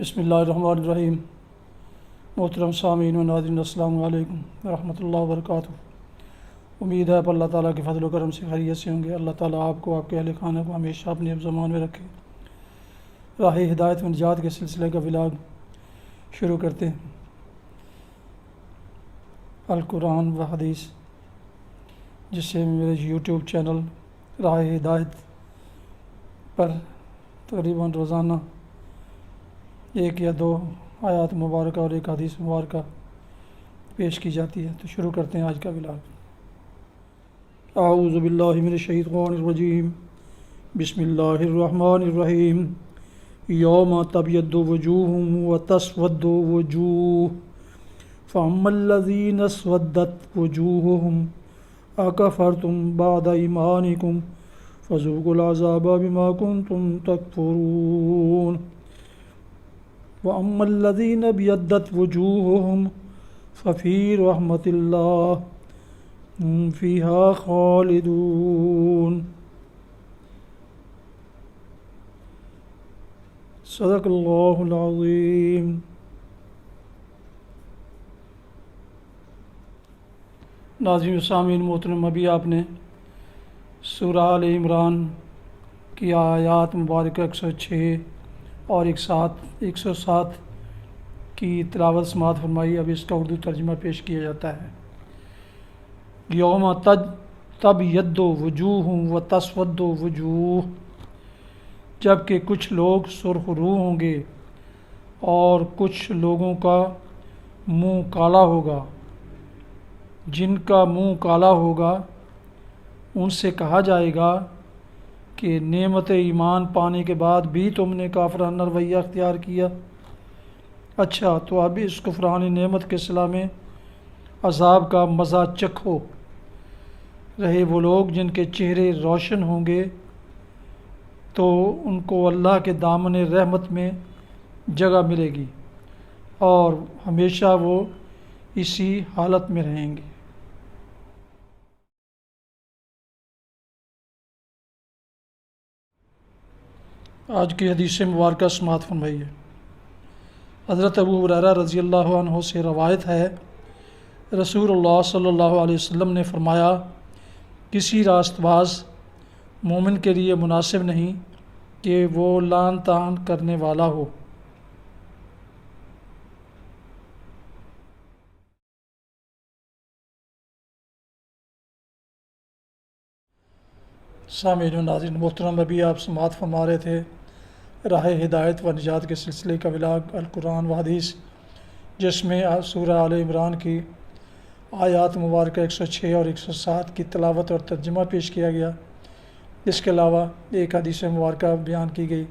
بسم اللہ الرحمن الرحیم۔ محترم سامعین و ناظرین، السلام علیکم ورحمۃ اللہ وبرکاتہ۔ امید ہے کہ اللہ تعالیٰ کے فضل و کرم سے خیریت سے ہوں گے۔ اللہ تعالیٰ آپ کو، آپ کے اہل خانہ کو ہمیشہ اپنے حفظ و امان میں رکھے۔ راہ ہدایت و نجات کے سلسلے کا ولاگ شروع کرتے ہیں۔ القرآن و حدیث، جس سے میرے یوٹیوب چینل راہ ہدایت پر تقریباً روزانہ ایک یا دو آیات مبارکہ اور ایک حدیث مبارکہ پیش کی جاتی ہے۔ تو شروع کرتے ہیں آج کا ولاگ۔ اعوذ باللہ من الشیطان الرجیم، بسم اللہ الرحمن الرحیم۔ یوم تبیض وجوہ وتسود وجوہ فاما الذین اسودت وجوہہم اکفرتم بعد ایمانکم فذوقوا العذاب بما کنتم تکفرون وَأَمَّا الَّذِينَ ابْيَضَّتْ وُجُوهُهُمْ فَفِي رَحْمَةِ اللَّهِ هُمْ فِيهَا خَالِدُونَ۔ صدق اللہ العظیم۔ ناظرین و سامعین محترم، ابھی آپ نے سورہ آل عمران کی آیات مبارکہ 106 اور 107 کی تلاوت سماعت فرمائی۔ اب اس کا اردو ترجمہ پیش کیا جاتا ہے۔ یوم تبیض وجوہ و تسود وجوہ، جب کہ کچھ لوگ سرخ رو ہوں گے اور کچھ لوگوں کا منہ کالا ہوگا۔ جن کا منہ کالا ہوگا ان سے کہا جائے گا کہ نعمت ایمان پانے کے بعد بھی تم نے کافرانہ رویہ اختیار کیا۔ اچھا، تو اب اس کفران نعمت کے صلہ میں عذاب کا مزہ چکھو۔ رہے وہ لوگ جن کے چہرے روشن ہوں گے تو ان کو اللہ کے دامن رحمت میں جگہ ملے گی اور ہمیشہ وہ اسی حالت میں رہیں گے۔ آج کی حدیث مبارکہ سماعت فرمائیے۔ حضرت ابو ہریرہ رضی اللہ عنہ سے روایت ہے، رسول اللہ صلی اللہ علیہ وسلم نے فرمایا، کسی راست باز مومن کے لیے مناسب نہیں کہ وہ لعن طعن کرنے والا ہو۔ سامعین و ناظرین محترم، ابھی آپ سماعت فرما رہے تھے راہ ہدایت و نجات کے سلسلے کا ولاگ القرآن و حدیث، جس میں سورہ آل عمران کی آیات مبارکہ 106 اور 107 کی تلاوت اور ترجمہ پیش کیا گیا۔ اس کے علاوہ ایک حدیث مبارکہ بیان کی گئی۔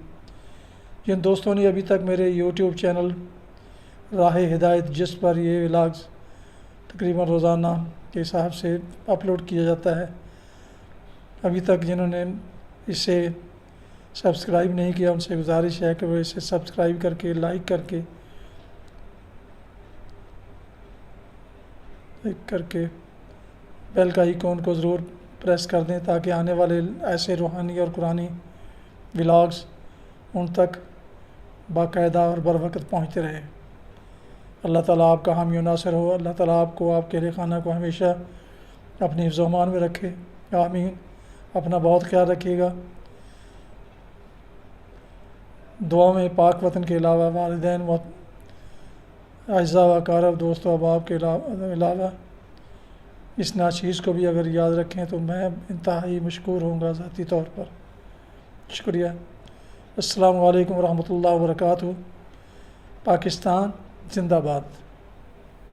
جن دوستوں نے ابھی تک میرے یوٹیوب چینل راہ ہدایت، جس پر یہ ولاگز تقریباً روزانہ کے حساب سے اپلوڈ کیا جاتا ہے، ابھی تک جنہوں نے اسے سبسکرائب نہیں کیا، ان سے گزارش ہے کہ وہ اسے سبسکرائب کر کے، لائک کر کے بیل کا آئیکن کو ضرور پریس کر دیں، تاکہ آنے والے ایسے روحانی اور قرآنی ولاگز ان تک باقاعدہ اور بر وقت پہنچتے رہے۔ اللہ تعالیٰ آپ کا حامی و ناصر ہو۔ اللہ تعالیٰ آپ کو، آپ کے اہل خانہ کو ہمیشہ اپنے حفظ و امان میں رکھے۔ آمین۔ اپنا بہت خیال رکھیے گا۔ دعا میں پاک وطن کے علاوہ والدین و اعزاء و اقارب، دوست و احباب کے علاوہ اس ناچیز کو بھی اگر یاد رکھیں تو میں انتہائی مشکور ہوں گا ذاتی طور پر۔ شکریہ۔ السلام علیکم ورحمۃ اللہ وبرکاتہ۔ پاکستان زندہ باد۔